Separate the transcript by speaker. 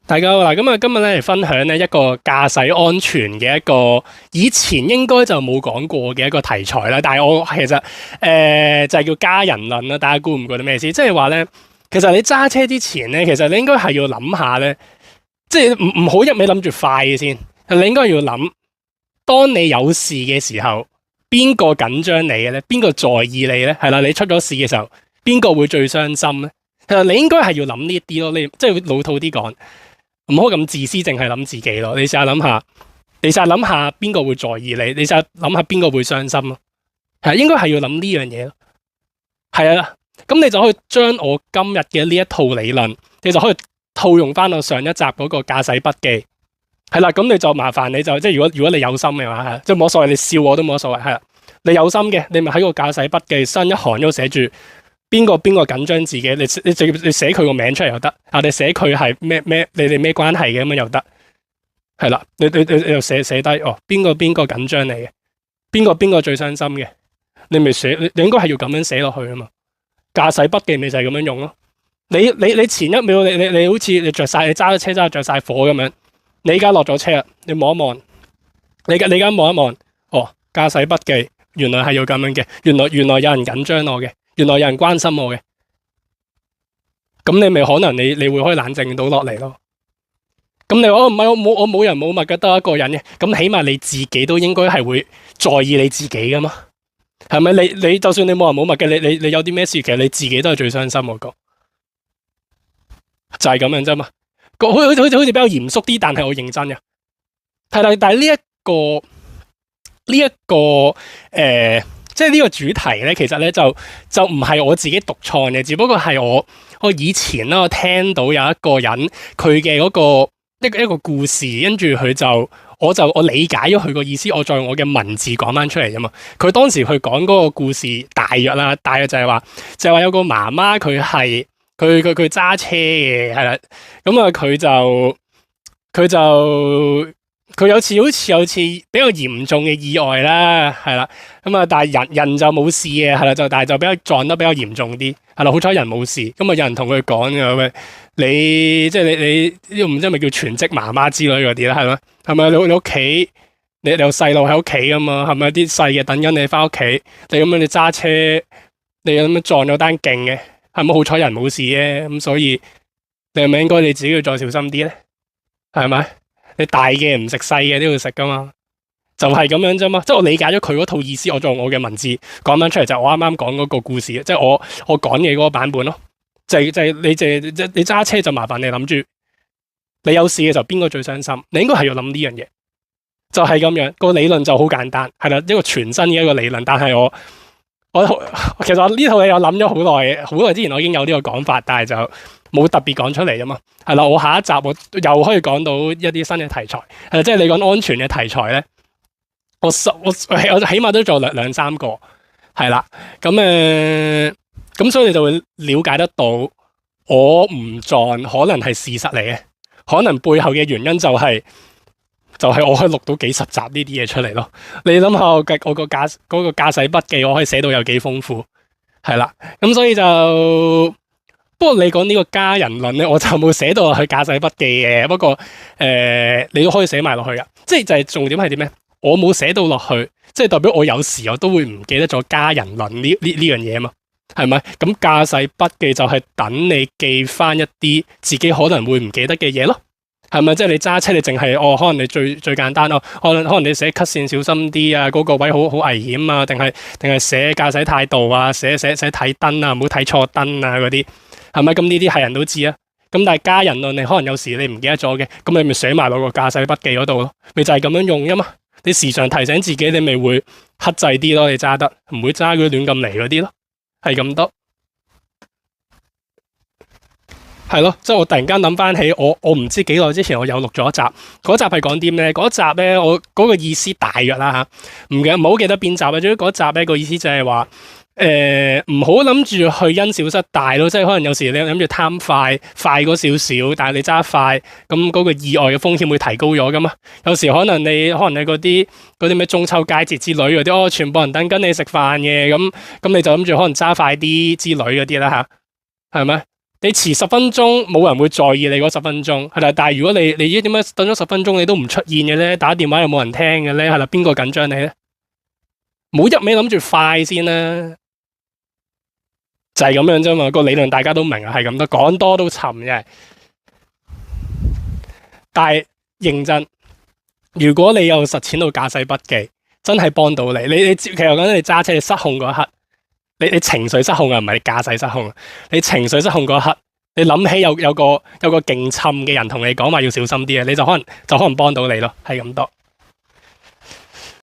Speaker 1: 大家好啦，咁啊，今日咧嚟分享咧一個駕駛安全嘅一個以前應該就冇講過嘅一個題材啦。但係我其實就係叫家人論啦。大家估唔估到咩意思？即係話咧，其實你揸車之前咧，其實你應該係要諗下咧，即係唔好一味諗住快嘅先。你應該要諗，當你有事嘅時候，邊個緊張你嘅咧？邊個在意你咧？係啦，你出咗事嘅時候，邊個會最傷心咧？其實你應該係要諗呢啲咯。你即係老土啲講。唔好咁自私，淨係諗自己咯。你試下諗下，你試下諗下邊個會在意你，你試下諗下邊個會傷心咯。係應該係要諗呢樣嘢咯。係啊，咁你就可以將我今日嘅呢一套理論，你就可以套用翻我上一集嗰個駕駛筆記。係啦，咁你就麻煩你就即係如果你有心嘅話，係即係冇所謂，你笑我都冇所謂。係啦，你有心嘅，你咪喺個駕駛筆記新一行都寫住。邊個緊張自己？你寫佢個名出嚟又得，你寫佢係咩，你哋咩關係嘅咁樣又得，係啦，你又寫低哦，邊個緊張你嘅，邊個最傷心嘅，你咪寫，你應該係要咁樣寫落去啊嘛。駕駛筆記咪就係咁樣用咯。你前一秒你好似你着晒，你揸咗車揸着晒火咁樣，你而家落咗車啦，你望一望，你而家望一望，哦，駕駛筆記原來係要咁樣嘅，原來有人緊張我嘅。原來有人關心我嘅，咁你咪可能你會可以冷靜到落嚟咯。咁你話唔係我冇人冇物嘅，得一個人嘅，咁起碼你自己都應該係會在意你自己噶嘛，係咪？你就算你冇人冇物嘅，你有啲咩事，其實你自己都係最傷心我覺，就係咁樣啫嘛。好似比較嚴肅啲，但係我認真嘅，係啦。但係呢一個即係呢個主題咧，其實咧就唔係我自己獨創嘅，只不過係我以前咧，我聽到有一個人佢嘅嗰個一個故事，跟住我理解咗佢個意思，我再用我嘅文字講翻出嚟啫嘛。佢當時佢講嗰個故事大約就係話有個媽媽佢揸車嘅，係啦，咁啊佢有次好似有次比較嚴重嘅意外啦，係啦，咁啊，但係人就冇事嘅，係啦，但係就比較撞得比較嚴重啲，係啦，好彩人冇事，咁啊有人同佢講嘅，喂，你即係你呢個唔知係咪叫全職媽媽之類嗰啲啦，係咯，係咪你屋企你有細路喺屋企噶嘛，係咪啲細嘅等緊你翻屋企，你咁樣你揸車，你咁樣撞咗單勁嘅，係咪好彩人冇事嘅，咁所以你係咪應該你自己要再小心啲咧？係咪？你大嘅唔食，細嘅都要食噶嘛，就係咁樣啫嘛。即係我理解咗佢嗰套意思，我用我嘅文字講翻出嚟，就係我啱啱講嗰個故事，即係我講嘅嗰個版本咯。就係你揸車就麻煩你諗住，你有事嘅時候邊個最傷心？你應該係要諗呢樣嘢，就係咁樣。個理論就好簡單，係啦，一個全新嘅一個理論。但係我其實我呢套嘢我諗咗好耐之前我已經有呢個講法，但係就冇特別講出嚟啊嘛。係啦，我下一集我又可以講到一啲新嘅題材，即係你講安全嘅題材咧，我起碼都做兩三個，係啦，咁所以你就會了解得到，我唔撞可能係事實嚟嘅，可能背後嘅原因就係我可以錄到幾十集呢啲嘢出嚟咯。你諗下我個駕駛筆記，我可以寫到有幾豐富，係啦，咁所以就。不過你講呢個家人論咧，我就冇寫到落去駕駛筆記嘅。不過你都可以寫埋落去噶，即係就係重點係點咩？我冇寫到落去，即係代表我有時我都會唔記得咗家人論呢樣嘢嘛，係咪？咁駕駛筆記就係等你記翻一啲自己可能會唔記得嘅嘢咯，係咪？即係你揸車你淨係可能你最簡單可能你寫 cut 線小心啲啊，嗰個位好危險啊，定係寫駕駛態度啊，寫睇燈啊，唔好睇錯燈啊嗰啲。係咪？咁呢啲係人都知啊。咁但係家人論，你可能有時你唔記得咗嘅，咁你咪寫埋落個駕駛筆記嗰度咯。咪就係咁樣用啫嘛。你時常提醒自己，你咪會克制啲咯。你揸得唔會揸嗰啲亂咁嚟嗰啲咯。係咁多。係咯，即係我突然間諗翻起，我唔知幾耐之前我有錄咗一集，嗰集係講啲咩？嗰集咧我嗰個意思大約啦吓，唔好記得邊集啊。總之嗰集咧個意思就係話。唔好諗住去因小失大咯，即係可能有時你諗住貪快嗰少少，但係你揸快，咁嗰個意外嘅風險會提高咗噶嘛。有時可能你嗰啲咩中秋佳節之類嗰啲，全部人等緊你食飯嘅，咁你就諗住可能揸快啲之類嗰啲啦吓，係咪？你遲10分鐘，冇人會在意你嗰10分鐘，係啦。但係如果你點解等咗10分鐘你都唔出現嘅咧？打電話又冇人聽嘅咧，係啦，邊個緊張你咧？唔好一味諗住快先啦，就係咁樣啫嘛。個理論大家都明啊，係咁多，講多都沉嘅。但係認真，如果你有實踐到駕駛筆記，真係幫到你。你其實講緊你揸車你失控嗰刻。你情緒失控啊，唔係你駕駛失控啊！你情緒失控嗰刻，你諗起有個勁沉嘅人同你講話要小心啲啊，你就可能幫到你咯，係咁多。